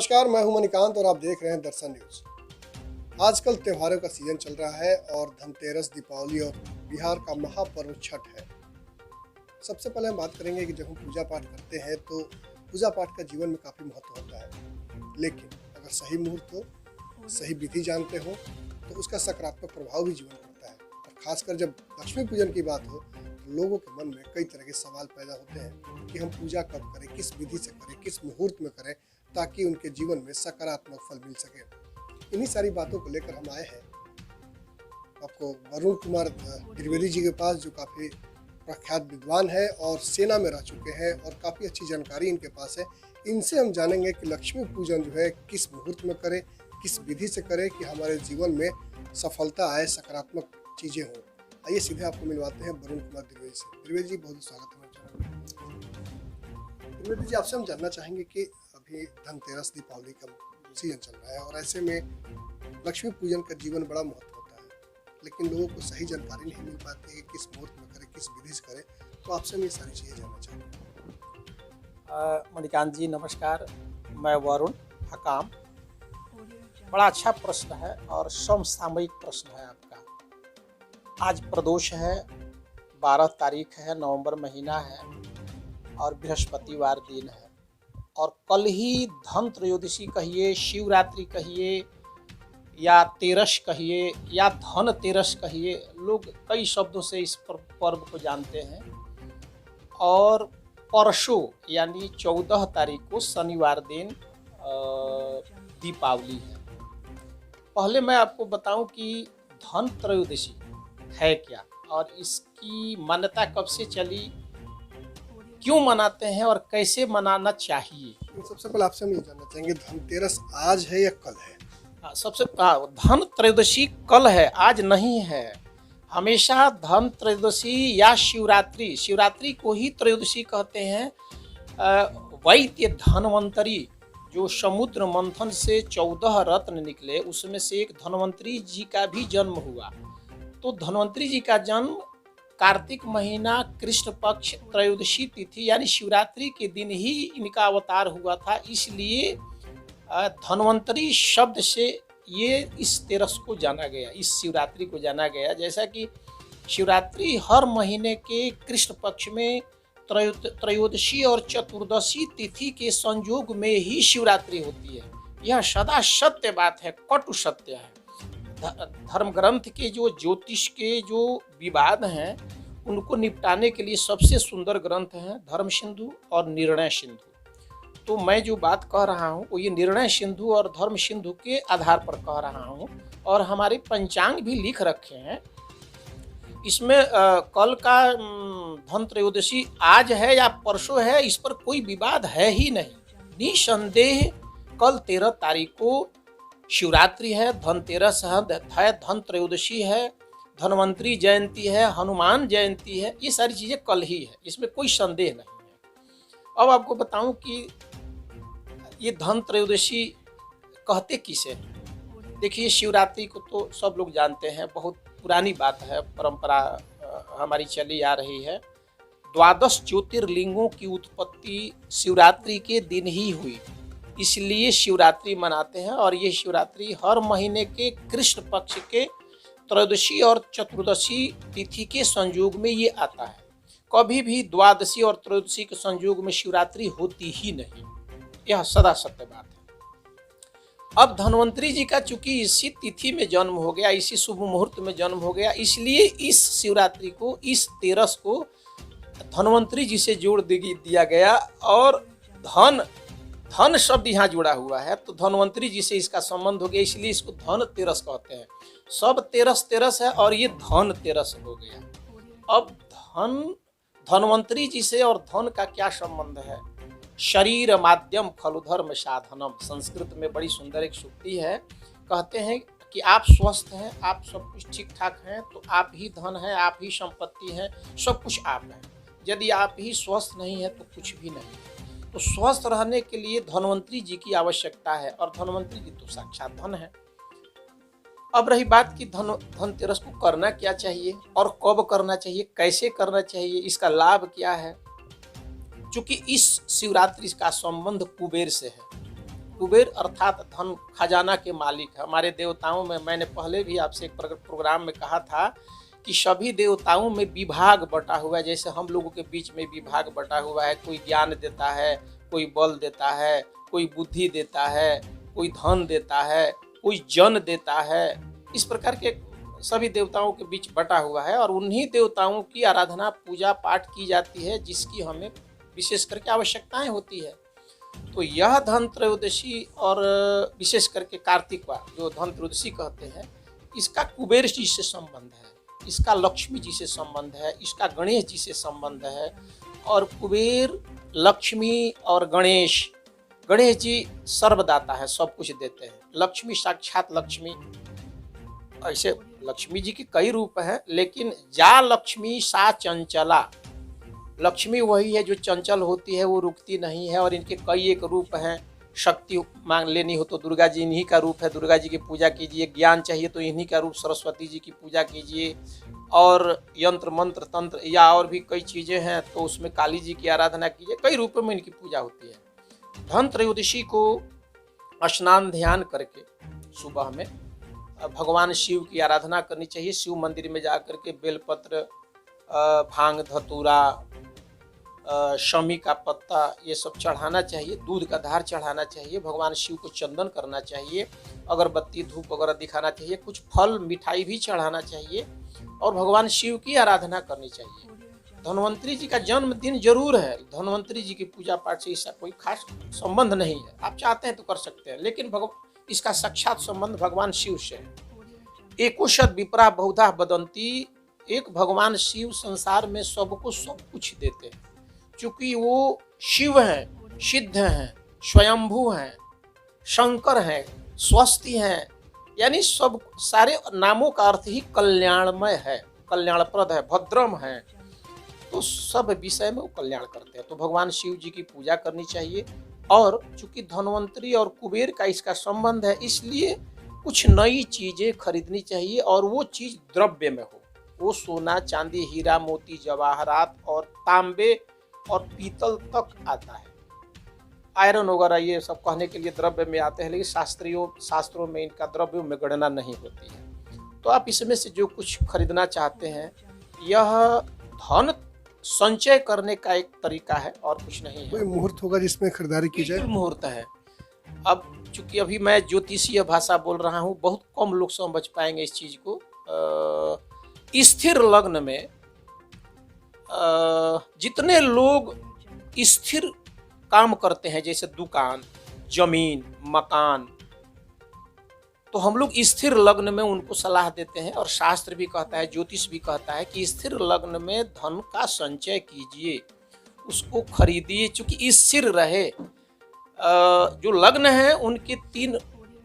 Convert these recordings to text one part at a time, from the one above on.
नमस्कार, मैं हूं मणिकांत और आप देख रहे हैं दर्शन न्यूज। आजकल त्योहारों का सीजन चल रहा है और धनतेरस, दीपावली और बिहार का महापर्व छठ है। सबसे पहले हम बात करेंगे कि जब हम पूजा पाठ करते हैं तो पूजा पाठ का जीवन में काफ़ी महत्व होता है, लेकिन अगर सही मुहूर्त हो, सही विधि जानते हो तो उसका सकारात्मक प्रभाव भी जीवन में होता है। और खासकर जब लक्ष्मी पूजन की बात हो तो लोगों के मन में कई तरह के सवाल पैदा होते हैं कि हम पूजा कब करें, किस विधि से करें, किस मुहूर्त में करें ताकि उनके जीवन में सकारात्मक फल मिल सके। इन्हीं सारी बातों को लेकर हम आए हैं आपको वरुण कुमार त्रिवेदी जी के पास, जो काफ़ी प्रख्यात विद्वान है और सेना में रह चुके हैं और काफ़ी अच्छी जानकारी इनके पास है। इनसे हम जानेंगे कि लक्ष्मी पूजन जो है किस मुहूर्त में करें, किस विधि से करें कि हमारे जीवन में सफलता आए, सकारात्मक चीज़ें हों। आइए सीधे आपको मिलवाते हैं वरुण कुमार त्रिवेदी से। त्रिवेदी जी, बहुत स्वागत है। त्रिवेदी जी, आपसे हम जानना चाहेंगे कि अभी धनतेरस, दीपावली का सीजन चल रहा है और ऐसे में लक्ष्मी पूजन का जीवन बड़ा महत्व होता है, लेकिन लोगों को सही जानकारी नहीं मिल पाती है कि किस मुहूर्त में करें, किस विधि से करें। तो आपसे हम ये सारी चीज़ें जानना चाहेंगे। मणिकांत जी नमस्कार, मैं वरुण हकाम। बड़ा अच्छा प्रश्न है और समसामयिक प्रश्न है आपका। आज प्रदोष है, 12 तारीख है, नवंबर महीना है और बृहस्पतिवार दिन है और कल ही धन त्रयोदशी कहिए, शिवरात्रि कहिए या तेरस कहिए या धन तेरस कहिए, लोग कई शब्दों से इस पर्व को जानते हैं। और परसों यानी 14 तारीख को शनिवार दिन दीपावली है। पहले मैं आपको बताऊं कि धन त्रयोदशी है क्या और इसकी मान्यता कब से चली, क्यों मनाते हैं और कैसे मनाना चाहिए। सबसे पहले आपसे हम ये जानना चाहेंगे, धनतेरस आज है या कल है? धन त्रयोदशी कल है, आज नहीं है। हमेशा धन त्रयोदशी या शिवरात्रि, शिवरात्रि को ही त्रयोदशी कहते हैं। वैद्य धन्वंतरी, जो समुद्र मंथन से 14 रत्न निकले, उसमें से एक धन्वंतरी जी का भी जन्म हुआ। तो धन्वंतरी जी का जन्म कार्तिक महीना कृष्ण पक्ष त्रयोदशी तिथि यानी शिवरात्रि के दिन ही इनका अवतार हुआ था। इसलिए धन्वंतरी शब्द से ये इस तेरस को जाना गया, इस शिवरात्रि को जाना गया। जैसा कि शिवरात्रि हर महीने के कृष्ण पक्ष में त्रयोदशी और चतुर्दशी तिथि के संयोग में ही शिवरात्रि होती है। यह सदा सत्य बात है, कटु सत्य है। धर्म ग्रंथ के जो ज्योतिष के जो विवाद हैं उनको निपटाने के लिए सबसे सुंदर ग्रंथ हैं धर्म सिंधु और निर्णय सिंधु। तो मैं जो बात कह रहा हूँ वो ये निर्णय सिंधु और धर्म सिंधु के आधार पर कह रहा हूँ और हमारे पंचांग भी लिख रखे हैं। इसमें कल का धन त्रयोदशी आज है या परसों है, इस पर कोई विवाद है ही नहीं। निसंदेह कल 13 तारीख को शिवरात्रि है, धनतेरस है, धन त्रयोदशी है, धन्वंतरी जयंती है, हनुमान जयंती है। ये सारी चीज़ें कल ही है, इसमें कोई संदेह नहीं है। अब आपको बताऊं कि ये धन त्रयोदशी कहते किसे हैं। देखिए, शिवरात्रि को तो सब लोग जानते हैं, बहुत पुरानी बात है, परंपरा हमारी चली आ रही है। 12 ज्योतिर्लिंगों की उत्पत्ति शिवरात्रि के दिन ही हुई, इसलिए शिवरात्रि मनाते हैं। और ये शिवरात्रि हर महीने के कृष्ण पक्ष के त्रयोदशी और चतुर्दशी तिथि के संयोग में ये आता है। कभी भी द्वादशी और त्रयोदशी के संयोग में शिवरात्रि होती ही नहीं, यह सदा सत्य बात है। अब धन्वंतरी जी का चूंकि इसी तिथि में जन्म हो गया, इसी शुभ मुहूर्त में जन्म हो गया, इसलिए इस शिवरात्रि को, इस तेरस को धन्वंतरी जी से जोड़ दिया गया। और धन शब्द यहाँ जुड़ा हुआ है तो धन्वंतरी जी से इसका संबंध हो गया, इसलिए इसको धन तेरस कहते हैं। सब तेरस तेरस है और ये धन तेरस हो गया। अब धन्वंतरी जी से और धन का क्या संबंध है। शरीर माध्यम खलु धर्म साधनम, संस्कृत में बड़ी सुंदर एक सूक्ति है। कहते हैं कि आप स्वस्थ हैं, आप सब कुछ ठीक ठाक हैं तो आप ही धन है, आप ही संपत्ति है, सब कुछ आप हैं। यदि आप ही स्वस्थ नहीं है तो कुछ भी नहीं। तो स्वस्थ रहने के लिए धन्वंतरी जी की आवश्यकता है और धन्वंतरी जी तो साक्षात धन है। अब रही बात कि धनतेरस को करना क्या चाहिए और कब करना चाहिए, कैसे करना चाहिए, इसका लाभ क्या है। चूंकि इस शिवरात्रि का संबंध कुबेर से है कुबेर अर्थात धन खजाना के मालिक है। हमारे देवताओं में मैंने पहले भी आपसे एक प्रोग्राम में कहा था कि सभी देवताओं में विभाग बटा हुआ है। जैसे हम लोगों के बीच में विभाग बटा हुआ है, कोई ज्ञान देता है, कोई बल देता है, कोई बुद्धि देता है, कोई धन देता है, कोई जन देता है। इस प्रकार के सभी देवताओं के बीच बटा हुआ है और उन्हीं देवताओं की आराधना पूजा पाठ की जाती है जिसकी हमें विशेष करके आवश्यकताएं होती है। तो यह धन त्रयोदशी और विशेष करके कार्तिकवा जो धन त्रयोदशी कहते हैं, इसका कुबेर जी से संबंध है, इसका लक्ष्मी जी से संबंध है, इसका गणेश जी से संबंध है। और कुबेर, लक्ष्मी और गणेश जी सर्वदाता है, सब कुछ देते हैं। लक्ष्मी साक्षात लक्ष्मी, ऐसे लक्ष्मी जी के कई रूप हैं, लेकिन जा लक्ष्मी सा चंचला, लक्ष्मी वही है जो चंचल होती है, वो रुकती नहीं है। और इनके कई एक रूप हैं। शक्ति मांग लेनी हो तो दुर्गा जी इन्हीं का रूप है, दुर्गा जी की पूजा कीजिए। ज्ञान चाहिए तो इन्हीं का रूप सरस्वती जी की पूजा कीजिए। और यंत्र मंत्र तंत्र या और भी कई चीज़ें हैं तो उसमें काली जी की आराधना कीजिए। कई रूपों में इनकी पूजा होती है। धन त्रयोदशी को स्नान ध्यान करके सुबह में भगवान शिव की आराधना करनी चाहिए। शिव मंदिर में जा कर के बेलपत्र, भांग धतूरा, शमी का पत्ता ये सब चढ़ाना चाहिए। दूध का धार चढ़ाना चाहिए। भगवान शिव को चंदन करना चाहिए। अगरबत्ती धूप वगैरह दिखाना चाहिए। कुछ फल मिठाई भी चढ़ाना चाहिए और भगवान शिव की आराधना करनी चाहिए। धन्वंतरी जी का जन्मदिन जरूर है। धन्वंतरी जी की पूजा पाठ से इसका कोई खास संबंध नहीं है। आप चाहते हैं तो कर सकते हैं, लेकिन इसका साक्षात संबंध भगवान शिव से है। एकोशत विप्रा बहुधा बदंती, एक भगवान शिव संसार में सबको सब कुछ देते हैं। चूंकि वो शिव हैं, सिद्ध हैं, स्वयंभू हैं, शंकर हैं, स्वस्ति हैं, यानी सब सारे नामों का अर्थ ही कल्याणमय है, कल्याणप्रद है, भद्रम है। तो सब विषय में वो कल्याण करते हैं। तो भगवान शिव जी की पूजा करनी चाहिए। और चूंकि धन्वंतरी और कुबेर का इसका संबंध है, इसलिए कुछ नई चीजें खरीदनी चाहिए और वो चीज द्रव्य में हो। वो सोना, चांदी, हीरा, मोती, जवाहरात और तांबे और पीतल तक आता है। आयरन वगैरह ये सब कहने के लिए द्रव्य में आते हैं, लेकिन शास्त्रों में इनका द्रव्य में गणना नहीं होती है। तो आप इसमें से जो कुछ खरीदना चाहते हैं, यह धन संचय करने का एक तरीका है और कुछ नहीं है। कोई मुहूर्त होगा जिसमें खरीदारी की जाए? मुहूर्त है। अब चूंकि अभी मैं ज्योतिषीय भाषा बोल रहा हूँ, बहुत कम लोग समझ पाएंगे इस चीज को। स्थिर लग्न में जितने लोग स्थिर काम करते हैं, जैसे दुकान, जमीन, मकान, तो हम लोग स्थिर लग्न में उनको सलाह देते हैं। और शास्त्र भी कहता है, ज्योतिष भी कहता है कि स्थिर लग्न में धन का संचय कीजिए, उसको खरीदिए। चूंकि स्थिर रहे, जो लग्न है उनके 3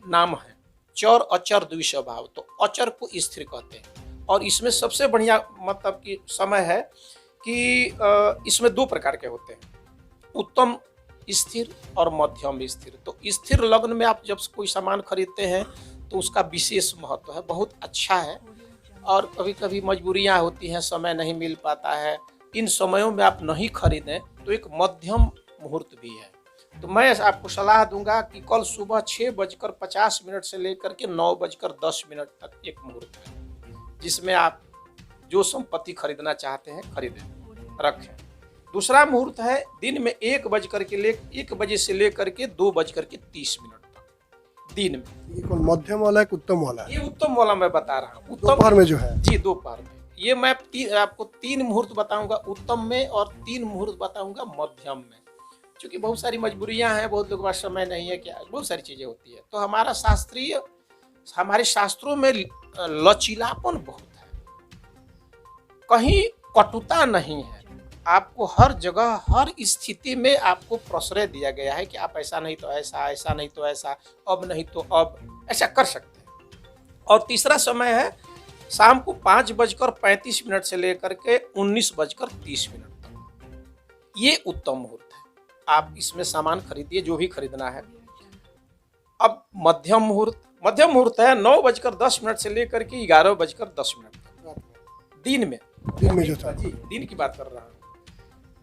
नाम हैं, चर, अचर, द्विस्वभाव। तो अचर को स्थिर कहते हैं। और इसमें सबसे बढ़िया मतलब कि समय है कि इसमें 2 प्रकार के होते हैं, उत्तम स्थिर और मध्यम स्थिर। तो स्थिर लग्न में आप जब कोई सामान खरीदते हैं तो उसका विशेष महत्व है, बहुत अच्छा है। और कभी कभी मजबूरियां होती हैं, समय नहीं मिल पाता है, इन समयों में आप नहीं खरीदें तो एक मध्यम मुहूर्त भी है। तो मैं आपको सलाह दूंगा कि कल सुबह 6:50 से लेकर के 9:10 तक एक मुहूर्त है, जिसमें आप जो संपत्ति खरीदना चाहते हैं खरीदें, रखें। दूसरा मुहूर्त है दिन में 1 बजे से लेकर के 2:30 तक दिन में। ये कौन मध्यम वाला है, उत्तम वाला है? ये उत्तम वाला मैं बता रहा हूँ। दोपहर में जो है जी, दोपहर में। ये मैं आपको 3 मुहूर्त बताऊंगा उत्तम में और 3 मुहूर्त बताऊंगा मध्यम में। क्योंकि बहुत सारी मजबूरियां हैं, बहुत लोगों के पास समय नहीं है, क्या बहुत सारी चीजें होती है। तो हमारे शास्त्रों में लचीलापन बहुत है, कहीं कटुता नहीं है। आपको हर जगह, हर स्थिति में आपको प्रश्रय दिया गया है कि आप ऐसा नहीं तो ऐसा, ऐसा नहीं तो ऐसा, अब नहीं तो अब, ऐसा कर सकते हैं। और तीसरा समय है शाम को 5:35 से लेकर के 19:30 तक। ये उत्तम मुहूर्त है, आप इसमें सामान खरीदिए जो भी खरीदना है। अब मध्यम मुहूर्त है 9:10 से लेकर के 11:10 तक दिन में जो था जी, दिन की बात कर रहा हूँ।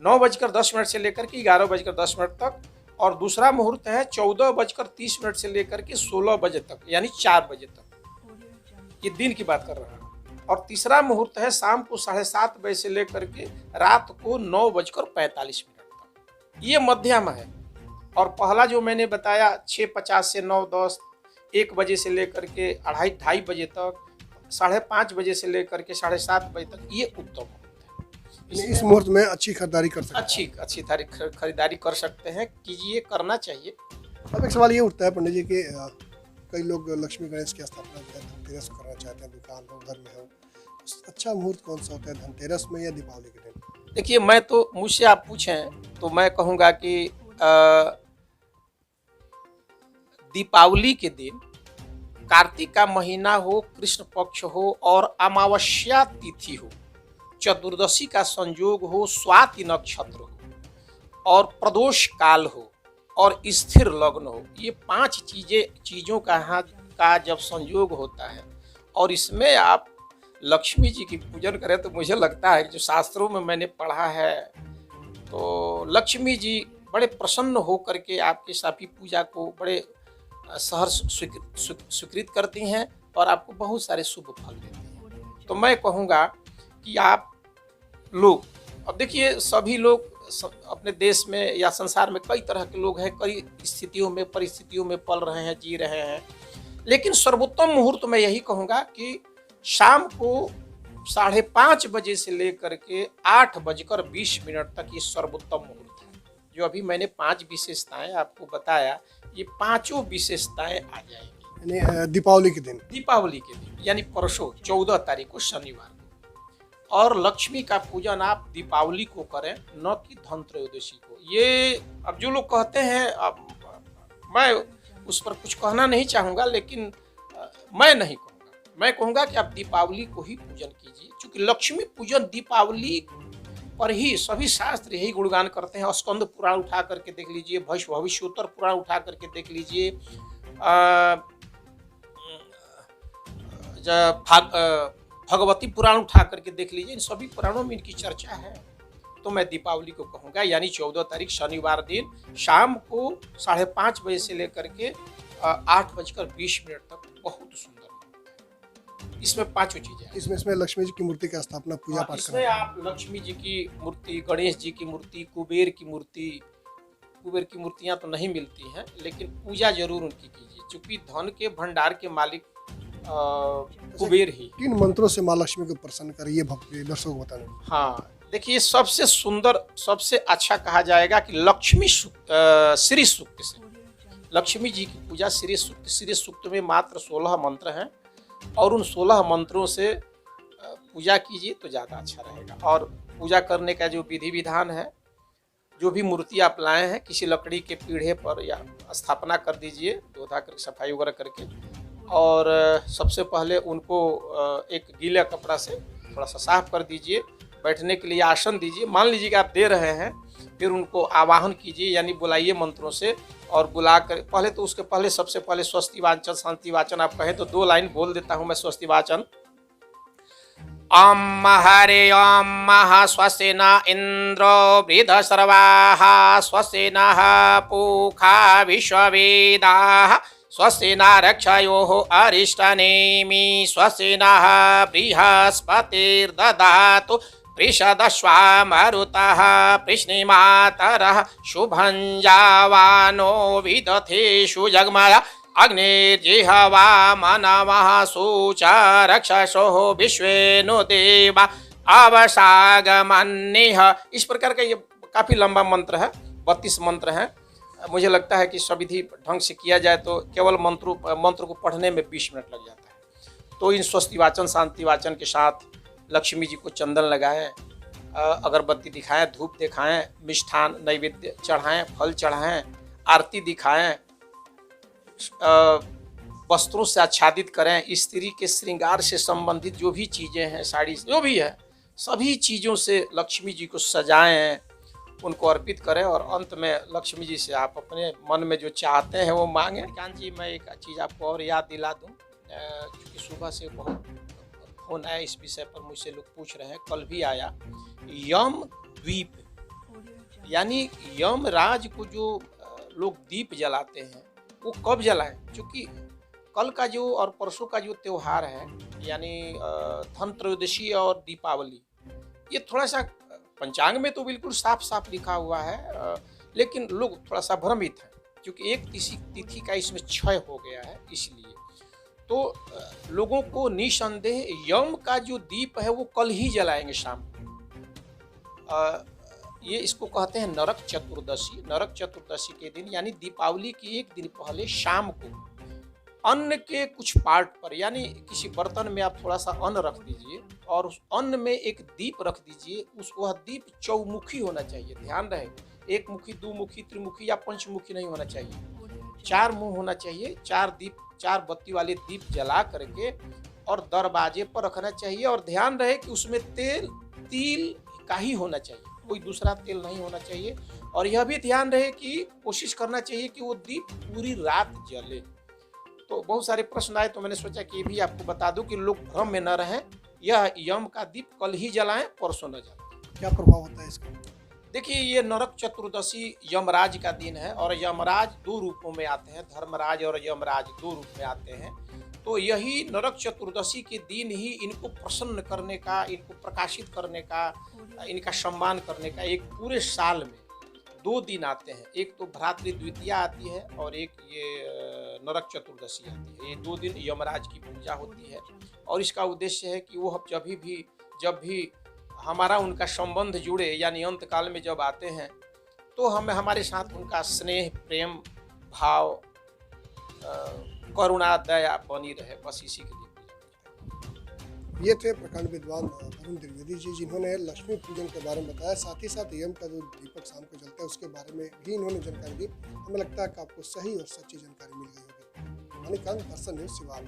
9:10 से लेकर के 11:10 तक। और दूसरा मुहूर्त है 14:30 से लेकर के 16 बजे तक, यानी 4 बजे तक। ये दिन की बात कर रहा हूँ। और तीसरा मुहूर्त है शाम को 7:30 बजे से लेकर के रात को 9:45 तक। ये मध्यम है। और पहला जो मैंने बताया 6:50 से 9:10, 1 बजे से लेकर के 2:30 बजे तक, 5:30 बजे से लेकर के 7:30 बजे तक, ये उत्तम मुहूर्त है। इस मुहूर्त में अच्छी खरीदारी कर सकते हैं। अच्छी खरीदारी कर सकते हैं, कीजिए, करना चाहिए। अब एक सवाल ये उठता है पंडित जी कि कई लोग लक्ष्मी गणेश की स्थापना जो है धनतेरस करना चाहते हैं, दुकान हो, घर में हो, अच्छा मुहूर्त कौन सा होता है, धनतेरस में या दीपावली के दिन? देखिए, मैं तो मुझसे आप पूछें तो मैं कहूँगा कि दीपावली के दिन, कार्तिक का महीना हो, कृष्ण पक्ष हो और अमावस्या तिथि हो, चतुर्दशी का संयोग हो, स्वाति नक्षत्र हो और प्रदोष काल हो और स्थिर लग्न हो, ये 5 चीजों का जब संयोग होता है और इसमें आप लक्ष्मी जी की पूजन करें, तो मुझे लगता है कि जो शास्त्रों में मैंने पढ़ा है, तो लक्ष्मी जी बड़े प्रसन्न हो करके आपके सभी पूजा को बड़े सहर्ष स्वीकृत करती हैं और आपको बहुत सारे शुभ फल देती हैं। तो मैं कहूँगा कि आप लोग, अब देखिए, सभी लोग अपने देश में या संसार में कई तरह के लोग हैं, कई परिस्थितियों में पल रहे हैं, जी रहे हैं, लेकिन सर्वोत्तम मुहूर्त मैं यही कहूँगा कि शाम को 5:30 बजे से लेकर के 8:20 तक ये सर्वोत्तम मुहूर्त है। जो अभी मैंने 5 विशेषताएं आपको बताया, ये 5 विशेषताएं आ जाएंगी यानी दीपावली के दिन यानी परसों 14 तारीख को, शनिवार को। और लक्ष्मी का पूजन आप दीपावली को करें, न कि धनत्रयोदशी को। ये अब जो लोग कहते हैं, अब मैं उस पर कुछ कहना नहीं चाहूँगा, लेकिन मैं नहीं कहूँगा। मैं कहूँगा कि आप दीपावली को ही पूजन कीजिए, क्योंकि लक्ष्मी पूजन दीपावली पर ही सभी शास्त्र यही गुणगान करते हैं। स्कंद पुराण उठा करके देख लीजिए, भविष्योत्तर पुराण उठा करके देख लीजिए, भगवती पुराण उठा करके देख लीजिए, इन सभी पुराणों में इनकी चर्चा है। तो मैं दीपावली को कहूँगा, यानी 14 तारीख शनिवार दिन शाम को 5:30 बजे से लेकर के 8:20 तक बहुत सुंदर। इसमें 5 चीजें हैं। इसमें लक्ष्मी जी की मूर्ति का स्थापना, पूजा पाठ इसमें आप लक्ष्मी जी की मूर्ति, गणेश जी की मूर्ति, कुबेर की मूर्तियां तो नहीं मिलती हैं, लेकिन पूजा जरूर उनकी कीजिए, क्योंकि धन के भंडार के मालिक कुबेर ही। किन मंत्रों से माँ लक्ष्मी को प्रसन्न करिए, भक्ति दर्शकों को बताना। हाँ, देखिए, सबसे सुंदर, सबसे अच्छा कहा जाएगा कि लक्ष्मी श्री सूक्त से लक्ष्मी जी की पूजा श्री सूक्त में मात्र 16 मंत्र हैं, और उन 16 मंत्रों से पूजा कीजिए तो ज़्यादा अच्छा रहेगा। और पूजा करने का जो विधि विधान है, जो भी मूर्ति आप लाए हैं, किसी लकड़ी के पीढ़े पर या स्थापना कर दीजिए, धो-धा कर सफाई वगैरह करके, और सबसे पहले उनको एक गीला कपड़ा से थोड़ा सा साफ कर दीजिए, बैठने के लिए आसन दीजिए। मान लीजिए कि आप दे रहे हैं, फिर उनको आवाहन कीजिए, यानी बुलाइए मंत्रों से, और बुला कर पहले तो उसके पहले सबसे पहले स्वस्ति वाचन, शांति वाचन आप कहें तो 2 लाइन बोल देता हूं मैं स्वस्ति वाचन। ओम हरे ओम महा स्वस्ति न इंद्रो वृद्धश्रवाः स्वस्ति नः पूषा विश्ववेदाः स्वस्ति न रक्षयोः अरिष्टनेमि स्वस्ति नः बृहस्पतिर्दधातु वृषदश्वा मरुतः कृष्णिमातरः शुभञ्जावानो विदथेषु जग्मय अग्निर्जिह्वा मनवः सूचा रक्षसोः विश्वेनु देवा अवसागमन्निः। इस प्रकार का ये काफ़ी लंबा मंत्र है, 32 मंत्र हैं। मुझे लगता है कि सविधि ढंग से किया जाए तो केवल मंत्र को पढ़ने में 20 मिनट लग जाता है। तो इन स्वस्ति वाचन, शांति वाचन के साथ लक्ष्मी जी को चंदन लगाएं, अगरबत्ती दिखाएं, धूप दिखाएं, मिष्ठान नैवेद्य चढ़ाएं, फल चढ़ाएं, आरती दिखाएं, वस्त्रों से आच्छादित करें, स्त्री के श्रृंगार से संबंधित जो भी चीज़ें हैं, साड़ी जो भी है, सभी चीज़ों से लक्ष्मी जी को सजाएं, उनको अर्पित करें, और अंत में लक्ष्मी जी से आप अपने मन में जो चाहते हैं वो मांगें। कांत जी, मैं एक चीज़ आपको और याद दिला दूँ, क्योंकि सुबह से बहुत फोन आया इस विषय पर, मुझसे लोग पूछ रहे हैं, कल भी आया। यम द्वीप, यानी यम राज को जो लोग दीप जलाते हैं वो कब जलाएं? क्योंकि कल का जो और परसों का जो त्योहार है यानी धन त्रयोदशी और दीपावली, ये थोड़ा सा पंचांग में तो बिल्कुल साफ साफ लिखा हुआ है, लेकिन लोग थोड़ा सा भ्रमित हैं क्योंकि एक तिथि का इसमें क्षय हो गया है इसलिए। तो लोगों को निसंदेह यम का जो दीप है वो कल ही जलाएंगे शाम को। ये इसको कहते हैं नरक चतुर्दशी। नरक चतुर्दशी के दिन यानी दीपावली की एक दिन पहले शाम को अन्न के कुछ पार्ट पर यानी किसी बर्तन में आप थोड़ा सा अन्न रख दीजिए और उस अन्न में एक दीप रख दीजिए। वह दीप चौमुखी होना चाहिए, ध्यान रहे, एक मुखी, दो मुखी, त्रिमुखी या पंचमुखी नहीं होना चाहिए, 4 मुंह होना चाहिए। 4 दीप, 4 बत्ती वाले दीप जला करके और दरवाजे पर रखना चाहिए। और ध्यान रहे कि उसमें तिल का ही होना चाहिए, कोई दूसरा तेल नहीं होना चाहिए। और यह भी ध्यान रहे कि कोशिश करना चाहिए कि वो दीप पूरी रात जले। तो बहुत सारे प्रश्न आए तो मैंने सोचा कि ये भी आपको बता दूं कि लोग भ्रम में न रहें। यह यम का दीप कल ही जलाएं, परसों न जलाएं। क्या प्रभाव होता है इसका? देखिए, ये नरक चतुर्दशी यमराज का दिन है और यमराज 2 रूपों में आते हैं, धर्मराज और यमराज 2 रूप में आते हैं। तो यही नरक चतुर्दशी के दिन ही इनको प्रसन्न करने का, इनको प्रकाशित करने का, इनका सम्मान करने का एक पूरे साल में 2 दिन आते हैं। एक तो भ्रातृ द्वितीया आती है और एक ये नरक चतुर्दशी आती है। ये 2 दिन यमराज की पूजा होती है और इसका उद्देश्य है कि वो जब भी हमारा उनका संबंध जुड़े यानी अंत काल में जब आते हैं तो हमारे साथ उनका स्नेह, प्रेम भाव, करुणा, दया बनी रहे, बस इसी के लिए पूजा। ये थे प्रकांड विद्वान वरुण द्विवेदी जी, जिन्होंने लक्ष्मी पूजन के बारे में बताया, साथ ही साथ यम का जो दीपक शाम को जलता है उसके बारे में भी इन्होंने जानकारी दी। हमें लगता है कि आपको सही और सच्ची जानकारी मिल गई होगी। मणिकांत, दर्शन न्यूज़, सिवान।